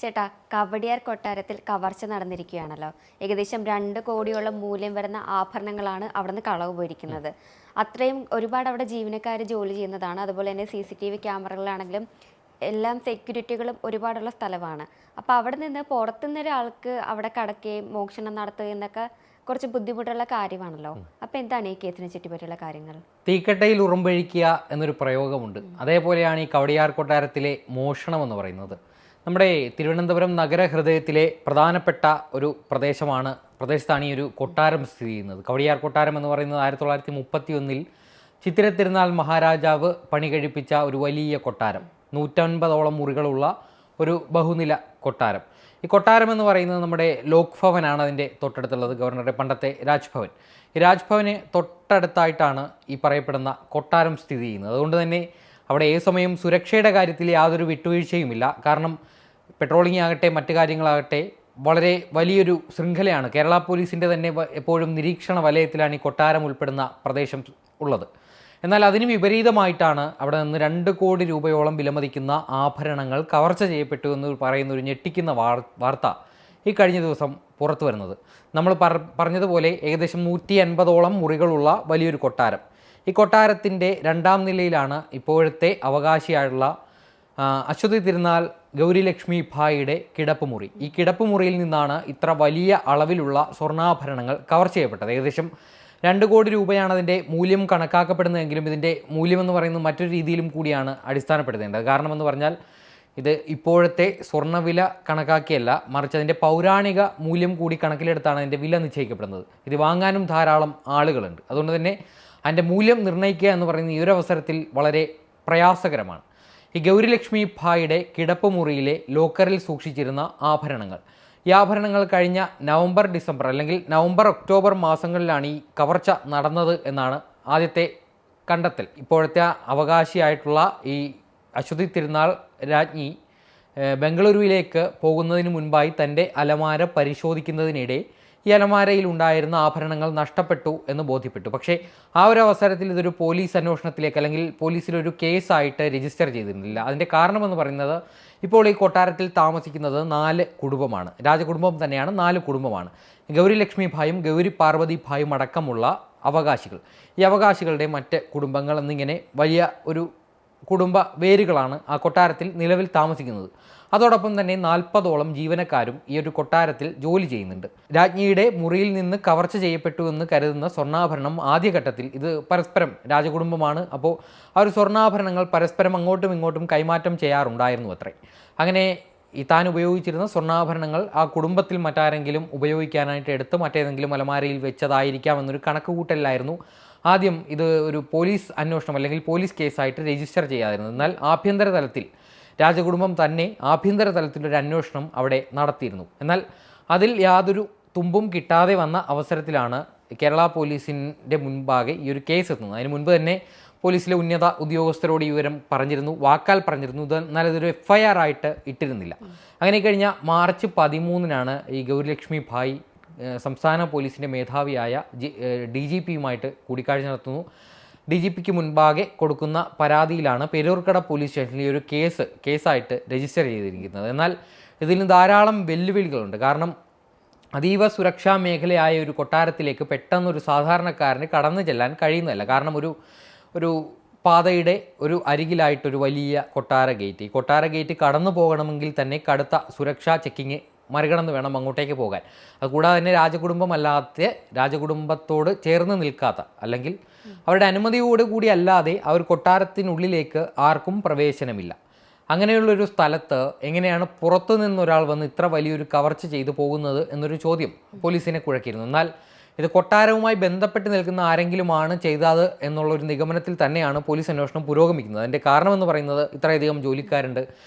ചേട്ടാ, കവടിയാർ കൊട്ടാരത്തിൽ കവർച്ച നടന്നിരിക്കുകയാണല്ലോ. ഏകദേശം 2 കോടിയോളം മൂല്യം വരുന്ന ആഭരണങ്ങളാണ് അവിടുന്ന് കളവ് പോയിരിക്കുന്നത്. അത്രയും ഒരുപാട് അവിടെ ജീവനക്കാർ ജോലി ചെയ്യുന്നതാണ്. അതുപോലെ തന്നെ CCTV ക്യാമറകളാണെങ്കിലും എല്ലാം സെക്യൂരിറ്റികളും ഒരുപാടുള്ള സ്ഥലമാണ്. അപ്പോൾ അവിടെ നിന്ന് പുറത്തുനിന്നൊരാൾക്ക് അവിടെ കടക്കുകയും മോഷണം നടത്തുകയും എന്നൊക്കെ കുറച്ച് ബുദ്ധിമുട്ടുള്ള കാര്യമാണല്ലോ. അപ്പോൾ എന്താണ് ഈ കേസിനെ ചുറ്റിപ്പറ്റിയുള്ള കാര്യങ്ങൾ? തീക്കട്ടയിൽ ഉറുമ്പഴിക്കുക എന്നൊരു പ്രയോഗമുണ്ട്. അതേപോലെയാണ് ഈ കവടിയാർ കൊട്ടാരത്തിലെ മോഷണം എന്ന് പറയുന്നത്. നമ്മുടെ തിരുവനന്തപുരം നഗരഹൃദയത്തിലെ പ്രധാനപ്പെട്ട ഒരു പ്രദേശത്താണ് ഈ ഒരു കൊട്ടാരം സ്ഥിതി ചെയ്യുന്നത്. കവടിയാർ കൊട്ടാരം എന്ന് പറയുന്നത് 1931 ചിത്തിര തിരുനാൾ മഹാരാജാവ് പണി കഴിപ്പിച്ച ഒരു വലിയ കൊട്ടാരം, 150ഓളം മുറികളുള്ള ഒരു ബഹുനില കൊട്ടാരം. ഈ കൊട്ടാരം എന്ന് പറയുന്നത് നമ്മുടെ ലോക് ഭവനാണ് അതിൻ്റെ തൊട്ടടുത്തുള്ളത്, ഗവർണറുടെ പണ്ടത്തെ രാജ്ഭവൻ. ഈ രാജ്ഭവന് തൊട്ടടുത്തായിട്ടാണ് ഈ പറയപ്പെടുന്ന കൊട്ടാരം സ്ഥിതി ചെയ്യുന്നത്. അതുകൊണ്ട് തന്നെ അവിടെ ഏത് സമയം സുരക്ഷയുടെ കാര്യത്തിൽ യാതൊരു വിട്ടുവീഴ്ചയുമില്ല. കാരണം പെട്രോളിംഗ് ആകട്ടെ മറ്റു കാര്യങ്ങളാകട്ടെ വളരെ വലിയൊരു ശൃംഖലയാണ്. കേരള പോലീസിൻ്റെ തന്നെ എപ്പോഴും നിരീക്ഷണ വലയത്തിലാണ് ഈ കൊട്ടാരം ഉൾപ്പെടുന്ന പ്രദേശം ഉള്ളത്. എന്നാൽ അതിന് വിപരീതമായിട്ടാണ് അവിടെ നിന്ന് 2 കോടി രൂപയോളം വിലമതിക്കുന്ന ആഭരണങ്ങൾ കവർച്ച ചെയ്യപ്പെട്ടു എന്ന് പറയുന്ന ഒരു ഞെട്ടിക്കുന്ന വാർത്ത ഈ കഴിഞ്ഞ ദിവസം പുറത്തു വരുന്നത്. നമ്മൾ പറഞ്ഞതുപോലെ ഏകദേശം 150ഓളം മുറികളുള്ള വലിയൊരു കൊട്ടാരം. ഈ കൊട്ടാരത്തിൻ്റെ 2ാം നിലയിലാണ് ഇപ്പോഴത്തെ അവകാശിയായുള്ള അശ്വതി തിരുനാൾ ഗൗരിലക്ഷ്മി ഭായിയുടെ കിടപ്പുമുറി. ഈ കിടപ്പുമുറിയിൽ നിന്നാണ് ഇത്ര വലിയ അളവിലുള്ള സ്വർണ്ണാഭരണങ്ങൾ കവർ ചെയ്യപ്പെട്ടത്. ഏകദേശം 2 കോടി രൂപയാണ് അതിൻ്റെ മൂല്യം കണക്കാക്കപ്പെടുന്നതെങ്കിലും ഇതിൻ്റെ മൂല്യമെന്ന് പറയുന്നത് മറ്റൊരു രീതിയിലും കൂടിയാണ് അടിസ്ഥാനപ്പെടുത്തേണ്ടത്. കാരണമെന്ന് പറഞ്ഞാൽ ഇത് ഇപ്പോഴത്തെ സ്വർണ്ണവില കണക്കാക്കിയല്ല, മറിച്ച് അതിൻ്റെ പൗരാണിക മൂല്യം കൂടി കണക്കിലെടുത്താണ് അതിൻ്റെ വില നിശ്ചയിക്കപ്പെടുന്നത്. ഇത് വാങ്ങാനും ധാരാളം ആളുകളുണ്ട്. അതുകൊണ്ട് തന്നെ അതിൻ്റെ മൂല്യം നിർണ്ണയിക്കുക എന്ന് പറയുന്ന ഈ ഒരു അവസരത്തിൽ വളരെ പ്രയാസകരമാണ്. ഈ ഗൗരിലക്ഷ്മി ഭായിയുടെ കിടപ്പുമുറിയിലെ ലോക്കറിൽ സൂക്ഷിച്ചിരുന്ന ആഭരണങ്ങൾ, ഈ ആഭരണങ്ങൾ കഴിഞ്ഞ നവംബർ ഡിസംബർ അല്ലെങ്കിൽ നവംബർ ഒക്ടോബർ മാസങ്ങളിലാണ് ഈ കവർച്ച നടന്നത് എന്നാണ് ആദ്യത്തെ കണ്ടെത്തൽ. ഇപ്പോഴത്തെ അവകാശിയായിട്ടുള്ള ഈ അശ്വതി തിരുനാൾ രാജ്ഞി ബംഗളൂരുവിലേക്ക് പോകുന്നതിന് മുൻപായി തൻ്റെ അലമാര പരിശോധിക്കുന്നതിനിടെ ഈ അലമാരയിൽ ഉണ്ടായിരുന്ന ആഭരണങ്ങൾ നഷ്ടപ്പെട്ടു എന്ന് ബോധ്യപ്പെട്ടു. പക്ഷേ ആ ഒരു അവസരത്തിൽ ഇതൊരു പോലീസ് അന്വേഷണത്തിലേക്ക് അല്ലെങ്കിൽ പോലീസിലൊരു കേസായിട്ട് രജിസ്റ്റർ ചെയ്തിരുന്നില്ല. അതിൻ്റെ കാരണമെന്ന് പറയുന്നത് ഇപ്പോൾ ഈ കൊട്ടാരത്തിൽ താമസിക്കുന്നത് 4 കുടുംബമാണ്. രാജകുടുംബം തന്നെയാണ്, 4 കുടുംബമാണ്. ഗൗരിലക്ഷ്മി ഭായും ഗൗരി പാർവതി ഭായും അടക്കമുള്ള അവകാശികൾ. ഈ അവകാശികളുടെ മറ്റ് കുടുംബങ്ങൾ എന്നിങ്ങനെ വലിയ ഒരു കുടുംബ വേരുകളാണ് ആ കൊട്ടാരത്തിൽ നിലവിൽ താമസിക്കുന്നത്. അതോടൊപ്പം തന്നെ 40ഓളം ജീവനക്കാരും ഈ ഒരു കൊട്ടാരത്തിൽ ജോലി ചെയ്യുന്നുണ്ട്. രാജ്ഞിയുടെ മുറിയിൽ നിന്ന് കവർച്ച ചെയ്യപ്പെട്ടു എന്ന് കരുതുന്ന സ്വർണ്ണാഭരണം ആദ്യഘട്ടത്തിൽ ഇത് പരസ്പരം രാജകുടുംബമാണ്, അപ്പോൾ ആ ഒരു സ്വർണ്ണാഭരണങ്ങൾ പരസ്പരം അങ്ങോട്ടും ഇങ്ങോട്ടും കൈമാറ്റം ചെയ്യാറുണ്ടായിരുന്നു അത്രേ. അങ്ങനെ താൻ ഉപയോഗിച്ചിരുന്ന സ്വർണ്ണാഭരണങ്ങൾ ആ കുടുംബത്തിൽ മറ്റാരെങ്കിലും ഉപയോഗിക്കാനായിട്ട് എടുത്ത് മറ്റേതെങ്കിലും അലമാരയിൽ വെച്ചതായിരിക്കാമെന്നൊരു കണക്കുകൂട്ടലിലായിരുന്നു ആദ്യം ഇത് ഒരു പോലീസ് അന്വേഷണം അല്ലെങ്കിൽ പോലീസ് കേസായിട്ട് രജിസ്റ്റർ ചെയ്യാതിരുന്നത്. എന്നാൽ ആഭ്യന്തര തലത്തിൽ രാജകുടുംബം തന്നെ ആഭ്യന്തര തലത്തിലൊരു അന്വേഷണം അവിടെ നടത്തിയിരുന്നു. എന്നാൽ അതിൽ യാതൊരു തുമ്പും കിട്ടാതെ വന്ന അവസരത്തിലാണ് കേരള പോലീസിൻ്റെ മുൻപാകെ ഈ ഒരു കേസ് എത്തുന്നത്. അതിന് മുൻപ് തന്നെ പോലീസിലെ ഉന്നത ഉദ്യോഗസ്ഥരോട് ഈ വിവരം പറഞ്ഞിരുന്നു, വാക്കാൽ പറഞ്ഞിരുന്നു. എന്നാൽ ഇതൊരു FIR ആയിട്ട് ഇട്ടിരുന്നില്ല. അങ്ങനെ കഴിഞ്ഞ മാർച്ച് 13 ഈ ഗൗരിലക്ഷ്മി ഭായ് സംസ്ഥാന പോലീസിൻ്റെ മേധാവിയായ DGPയുമായിട്ട് കൂടിക്കാഴ്ച നടത്തുന്നു. DGPക്ക് മുൻപാകെ കൊടുക്കുന്ന പരാതിയിലാണ് പേരൂർക്കട പോലീസ് സ്റ്റേഷനിൽ ഈ ഒരു കേസായിട്ട് രജിസ്റ്റർ ചെയ്തിരിക്കുന്നത്. എന്നാൽ ഇതിന് ധാരാളം വെല്ലുവിളികളുണ്ട്. കാരണം അതീവ സുരക്ഷാ മേഖലയായ ഒരു കൊട്ടാരത്തിലേക്ക് പെട്ടെന്നൊരു സാധാരണക്കാരന് കടന്നു ചെല്ലാൻ കഴിയുന്നതല്ല. കാരണം ഒരു പാതയുടെ ഒരു അരികിലായിട്ടൊരു വലിയ കൊട്ടാര ഗേറ്റ്, ഈ കൊട്ടാര ഗേറ്റ് കടന്നു പോകണമെങ്കിൽ തന്നെ കടുത്ത സുരക്ഷാ ചെക്കിങ് മറികടന്ന് വേണം അങ്ങോട്ടേക്ക് പോകാൻ. അതുകൂടാതെ തന്നെ രാജകുടുംബത്തോട് ചേർന്ന് നിൽക്കാത്ത അല്ലെങ്കിൽ അവരുടെ അനുമതിയോട് കൂടി അല്ലാതെ ആ ഒരു കൊട്ടാരത്തിനുള്ളിലേക്ക് ആർക്കും പ്രവേശനമില്ല. അങ്ങനെയുള്ളൊരു സ്ഥലത്ത് എങ്ങനെയാണ് പുറത്തു നിന്നൊരാൾ വന്ന് ഇത്ര വലിയൊരു കവർച്ച ചെയ്തു പോകുന്നത് എന്നൊരു ചോദ്യം പോലീസിനെ കുഴക്കിയിരുന്നു. എന്നാൽ ഇത് കൊട്ടാരവുമായി ബന്ധപ്പെട്ട് നിൽക്കുന്ന ആരെങ്കിലുമാണ് ചെയ്തത് എന്നുള്ളൊരു നിഗമനത്തിൽ തന്നെയാണ് പോലീസ് അന്വേഷണം പുരോഗമിക്കുന്നത്. അതിൻ്റെ കാരണമെന്ന് പറയുന്നത് ഇത്രയധികം ജോലിക്കാരുണ്ട്,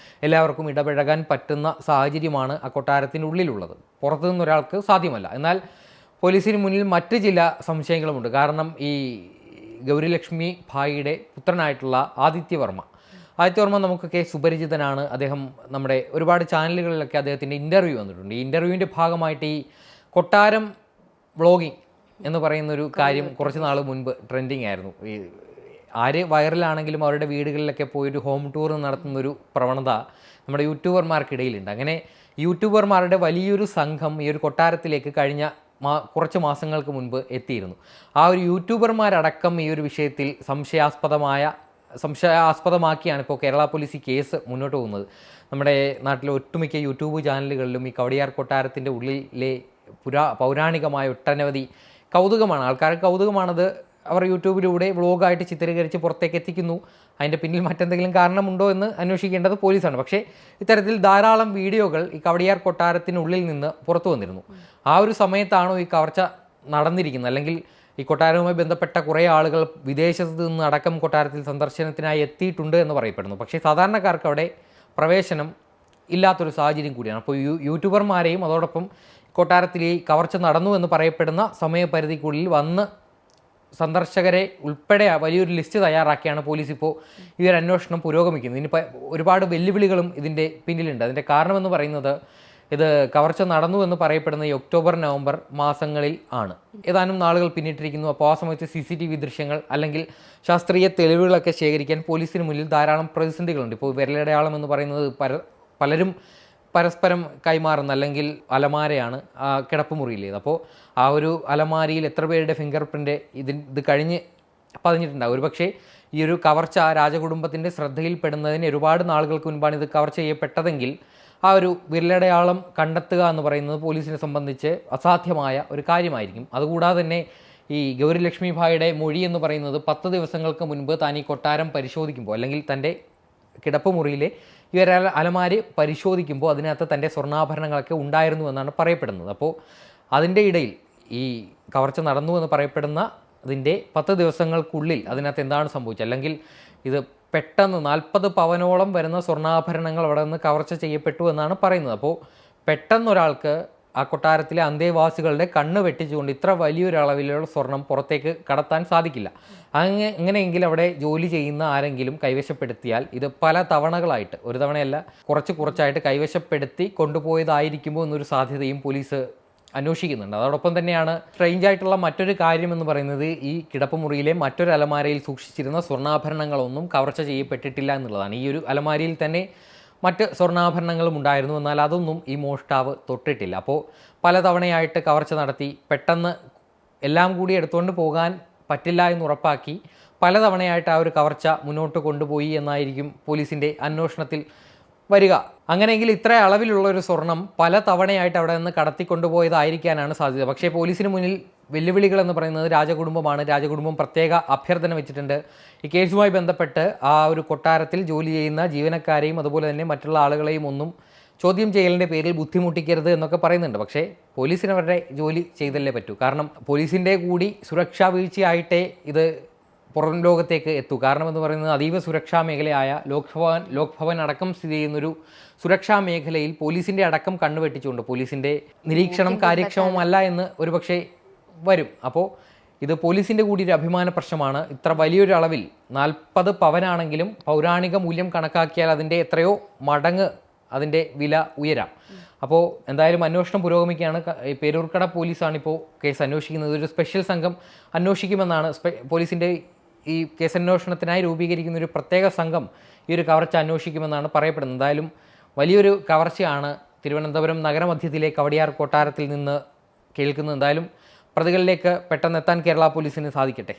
എല്ലാവർക്കും ഇടപഴകാൻ പറ്റുന്ന സാഹചര്യമാണ് ആ കൊട്ടാരത്തിനുള്ളിലുള്ളത്. പുറത്തു നിന്നൊരാൾക്ക് സാധ്യമല്ല. എന്നാൽ പോലീസിന് മുന്നിൽ മറ്റ് ചില സംശയങ്ങളുമുണ്ട്. കാരണം ഈ ഗൗരിലക്ഷ്മി ഭായിയുടെ പുത്രനായിട്ടുള്ള ആദിത്യവർമ്മ നമുക്കൊക്കെ സുപരിചിതനാണ്. അദ്ദേഹം നമ്മുടെ ഒരുപാട് ചാനലുകളിലൊക്കെ അദ്ദേഹത്തിൻ്റെ ഇൻ്റർവ്യൂ വന്നിട്ടുണ്ട്. ഈ ഇൻ്റർവ്യൂവിൻ്റെ ഭാഗമായിട്ട് ഈ കൊട്ടാരം വ്ളോഗിങ് എന്ന് പറയുന്നൊരു കാര്യം കുറച്ച് നാൾ മുൻപ് ട്രെൻഡിങ് ആയിരുന്നു. ഈ ആര് വൈറലാണെങ്കിലും അവരുടെ വീടുകളിലൊക്കെ പോയി ഒരു ഹോം ടൂർ നടത്തുന്നൊരു പ്രവണത നമ്മുടെ യൂട്യൂബർമാർക്കിടയിലുണ്ട്. അങ്ങനെ യൂട്യൂബർമാരുടെ വലിയൊരു സംഘം ഈ ഒരു കൊട്ടാരത്തിലേക്ക് കഴിഞ്ഞ കുറച്ച് മാസങ്ങൾക്ക് മുൻപ് എത്തിയിരുന്നു. ആ ഒരു യൂട്യൂബർമാരടക്കം ഈ ഒരു വിഷയത്തിൽ സംശയാസ്പദമാക്കിയാണ് ഇപ്പോൾ കേരള പോലീസ് ഈ കേസ് മുന്നോട്ട് പോകുന്നത്. നമ്മുടെ നാട്ടിലെ ഒട്ടുമിക്ക യൂട്യൂബ് ചാനലുകളിലും ഈ കവടിയാർ കൊട്ടാരത്തിൻ്റെ ഉള്ളിലെ പൗരാണികമായ ഒട്ടനവധി കൗതുകമാണ്, ആൾക്കാർക്ക് കൗതുകമാണത്. അവർ യൂട്യൂബിലൂടെ വ്ളോഗായിട്ട് ചിത്രീകരിച്ച് പുറത്തേക്ക് എത്തിക്കുന്നു. അതിൻ്റെ പിന്നിൽ മറ്റെന്തെങ്കിലും കാരണമുണ്ടോ എന്ന് അന്വേഷിക്കേണ്ടത് പോലീസാണ്. പക്ഷേ ഇത്തരത്തിൽ ധാരാളം വീഡിയോകൾ ഈ കവടിയാർ കൊട്ടാരത്തിനുള്ളിൽ നിന്ന് പുറത്തു വന്നിരുന്നു. ആ ഒരു സമയത്താണോ ഈ കവർച്ച നടന്നിരിക്കുന്നത്, അല്ലെങ്കിൽ ഈ കൊട്ടാരവുമായി ബന്ധപ്പെട്ട കുറേ ആളുകൾ വിദേശത്ത് നിന്ന് അടക്കം കൊട്ടാരത്തിൽ സന്ദർശനത്തിനായി എത്തിയിട്ടുണ്ട് എന്ന് പറയപ്പെടുന്നു. പക്ഷേ സാധാരണക്കാർക്ക് അവിടെ പ്രവേശനം ഇല്ലാത്തൊരു സാഹചര്യം കൂടിയാണ്. അപ്പോൾ യൂട്യൂബർമാരെയും അതോടൊപ്പം കൊട്ടാരത്തിൽ ഈ കവർച്ച നടന്നു എന്ന് പറയപ്പെടുന്ന സമയപരിധിക്കുള്ളിൽ വന്ന് സന്ദർശകരെ ഉൾപ്പെടെ വലിയൊരു ലിസ്റ്റ് തയ്യാറാക്കിയാണ് പോലീസ് ഇപ്പോൾ ഈ ഒരു അന്വേഷണം പുരോഗമിക്കുന്നത്. ഇനിയിപ്പോൾ ഒരുപാട് വെല്ലുവിളികളും ഇതിൻ്റെ പിന്നിലുണ്ട്. അതിൻ്റെ കാരണമെന്ന് പറയുന്നത് ഇത് കവർച്ച നടന്നു എന്ന് പറയപ്പെടുന്ന ഈ ഒക്ടോബർ നവംബർ മാസങ്ങളിൽ ആണ്. ഏതാനും നാളുകൾ പിന്നിട്ടിരിക്കുന്നു. അപ്പോൾ ആ സമയത്ത് CCTV ദൃശ്യങ്ങൾ അല്ലെങ്കിൽ ശാസ്ത്രീയ തെളിവുകളൊക്കെ ശേഖരിക്കാൻ പോലീസിന് മുന്നിൽ ധാരാളം പ്രതിസന്ധികളുണ്ട്. ഇപ്പോൾ വിരലടയാളം എന്ന് പറയുന്നത് പലരും പരസ്പരം കൈമാറുന്ന അല്ലെങ്കിൽ അലമാരയാണ് കിടപ്പുമുറിയിലേത്. അപ്പോൾ ആ ഒരു അലമാരിയിൽ എത്ര പേരുടെ ഫിംഗർ പ്രിൻ്റ് ഇത് കഴിഞ്ഞ് പതിഞ്ഞിട്ടുണ്ടാകും. ഒരുപക്ഷേ ഈ ഒരു കവർച്ച രാജകുടുംബത്തിൻ്റെ ശ്രദ്ധയിൽപ്പെടുന്നതിന് ഒരുപാട് നാളുകൾക്ക് മുൻപാണ് ഇത് കവർച്ച ചെയ്യപ്പെട്ടതെങ്കിൽ ആ ഒരു വിരലടയാളം കണ്ടെത്തുക എന്ന് പറയുന്നത് പോലീസിനെ സംബന്ധിച്ച് അസാധ്യമായ ഒരു കാര്യമായിരിക്കും. അതുകൂടാതെ തന്നെ ഈ ഗൗരിലക്ഷ്മി ഭായിയുടെ മൊഴി എന്ന് പറയുന്നത് 10 ദിവസങ്ങൾക്ക് മുൻപ് താൻ ഈ കൊട്ടാരം പരിശോധിക്കുമ്പോൾ അല്ലെങ്കിൽ തൻ്റെ കിടപ്പുമുറിയിലെ ഈ ഒരു അലമാരി പരിശോധിക്കുമ്പോൾ അതിനകത്ത് തൻ്റെ സ്വർണ്ണാഭരണങ്ങളൊക്കെ ഉണ്ടായിരുന്നു എന്നാണ് പറയപ്പെടുന്നത്. അപ്പോൾ അതിൻ്റെ ഇടയിൽ ഈ കവർച്ച നടന്നു എന്ന് പറയപ്പെടുന്ന അതിൻ്റെ 10 ദിവസങ്ങൾക്കുള്ളിൽ അതിനകത്ത് എന്താണ് സംഭവിച്ചത്, അല്ലെങ്കിൽ ഇത് പെട്ടെന്ന് 40 പവനോളം വരുന്ന സ്വർണ്ണാഭരണങ്ങൾ അവിടെ നിന്ന് കവർച്ച ചെയ്യപ്പെട്ടു എന്നാണ് പറയുന്നത്. അപ്പോൾ പെട്ടെന്നൊരാൾക്ക് ആ കൊട്ടാരത്തിലെ അന്തേവാസികളുടെ കണ്ണ് വെട്ടിച്ചുകൊണ്ട് ഇത്ര വലിയൊരു അളവിലുള്ള സ്വർണം പുറത്തേക്ക് കടത്താൻ സാധിക്കില്ല. അങ്ങനെയെങ്കിൽ അവിടെ ജോലി ചെയ്യുന്ന ആരെങ്കിലും കൈവശപ്പെടുത്തിയാൽ ഇത് പല തവണകളായിട്ട്, ഒരു തവണയല്ല കുറച്ചായിട്ട് കൈവശപ്പെടുത്തി കൊണ്ടുപോയതായിരിക്കുമോ എന്നൊരു സാധ്യതയും പോലീസ് അന്വേഷിക്കുന്നുണ്ട്. അതോടൊപ്പം തന്നെയാണ് സ്ട്രെയിഞ്ച് ആയിട്ടുള്ള മറ്റൊരു കാര്യം എന്ന് പറയുന്നത് ഈ കിടപ്പുമുറിയിലെ മറ്റൊരു അലമാരയിൽ സൂക്ഷിച്ചിരുന്ന സ്വർണ്ണാഭരണങ്ങളൊന്നും കവർച്ച ചെയ്യപ്പെട്ടിട്ടില്ല എന്നുള്ളതാണ്. ഈ ഒരു അലമാരിയിൽ തന്നെ മറ്റ് സ്വർണ്ണാഭരണങ്ങളും ഉണ്ടായിരുന്നു, എന്നാൽ അതൊന്നും ഈ മോഷ്ടാവ് തൊട്ടിട്ടില്ല. അപ്പോൾ പലതവണയായിട്ട് കവർച്ച നടത്തി പെട്ടെന്ന് എല്ലാം കൂടി എടുത്തുകൊണ്ട് പോകാൻ പറ്റില്ല എന്ന് ഉറപ്പാക്കി പലതവണയായിട്ട് ആ ഒരു കവർച്ച മുന്നോട്ട് കൊണ്ടുപോയി എന്നായിരിക്കും പോലീസിൻ്റെ അന്വേഷണത്തിൽ വരിക. അങ്ങനെയെങ്കിൽ ഇത്ര അളവിലുള്ള ഒരു സ്വർണം പല തവണയായിട്ട് അവിടെ നിന്ന് കടത്തിക്കൊണ്ടുപോയതായിരിക്കാനാണ് സാധ്യത. പക്ഷേ പോലീസിന് മുന്നിൽ വെല്ലുവിളികൾ എന്ന് പറയുന്നത് രാജകുടുംബമാണ്. രാജകുടുംബം പ്രത്യേക അഭ്യർത്ഥന വെച്ചിട്ടുണ്ട്. ഈ കേസുമായി ബന്ധപ്പെട്ട് ആ ഒരു കൊട്ടാരത്തിൽ ജോലി ചെയ്യുന്ന ജീവനക്കാരെയും അതുപോലെ തന്നെ മറ്റുള്ള ആളുകളെയും ഒന്നും ചോദ്യം ചെയ്യലിൻ്റെ പേരിൽ ബുദ്ധിമുട്ടിക്കരുത് എന്നൊക്കെ പറയുന്നുണ്ട്. പക്ഷേ പോലീസിന് അവരുടെ ജോലി ചെയ്തല്ലേ പറ്റൂ. കാരണം പോലീസിൻ്റെ കൂടി സുരക്ഷാ വീഴ്ചയായിട്ടേ ഇത് പുറം ലോകത്തേക്ക് എത്തൂ. കാരണം എന്ന് പറയുന്നത് അതീവ സുരക്ഷാ മേഖലയായ ലോക് ഭവൻ അടക്കം സ്ഥിതി ചെയ്യുന്നൊരു സുരക്ഷാ മേഖലയിൽ പോലീസിൻ്റെ അടക്കം കണ്ണുവെട്ടിച്ചുകൊണ്ട് പോലീസിൻ്റെ നിരീക്ഷണം കാര്യക്ഷമമല്ല എന്ന് ഒരുപക്ഷെ വരും. അപ്പോൾ ഇത് പോലീസിൻ്റെ കൂടി ഒരു അഭിമാന പ്രശ്നമാണ്. ഇത്ര വലിയൊരു അളവിൽ 40 പവനാണെങ്കിലും പൗരാണിക മൂല്യം കണക്കാക്കിയാൽ അതിൻ്റെ എത്രയോ മടങ്ങ് അതിൻ്റെ വില ഉയരാം. അപ്പോൾ എന്തായാലും അന്വേഷണം പുരോഗമിക്കുകയാണ്. പേരൂർക്കട പോലീസാണിപ്പോൾ കേസ് അന്വേഷിക്കുന്നത്. ഒരു സ്പെഷ്യൽ സംഘം അന്വേഷിക്കുമെന്നാണ് പോലീസിൻ്റെ ഈ കേസന്വേഷണത്തിനായി രൂപീകരിക്കുന്ന ഒരു പ്രത്യേക സംഘം ഈ ഒരു കവർച്ച അന്വേഷിക്കുമെന്നാണ് പറയപ്പെടുന്നത്. എന്തായാലും വലിയൊരു കവർച്ചയാണ് തിരുവനന്തപുരം നഗരമധ്യത്തിലെ കവടിയാർ കൊട്ടാരത്തിൽ നിന്ന് കേൾക്കുന്നത്. എന്തായാലും പ്രതികളിലേക്ക് പെട്ടെന്ന് എത്താൻ കേരള പോലീസിന് സാധിക്കട്ടെ.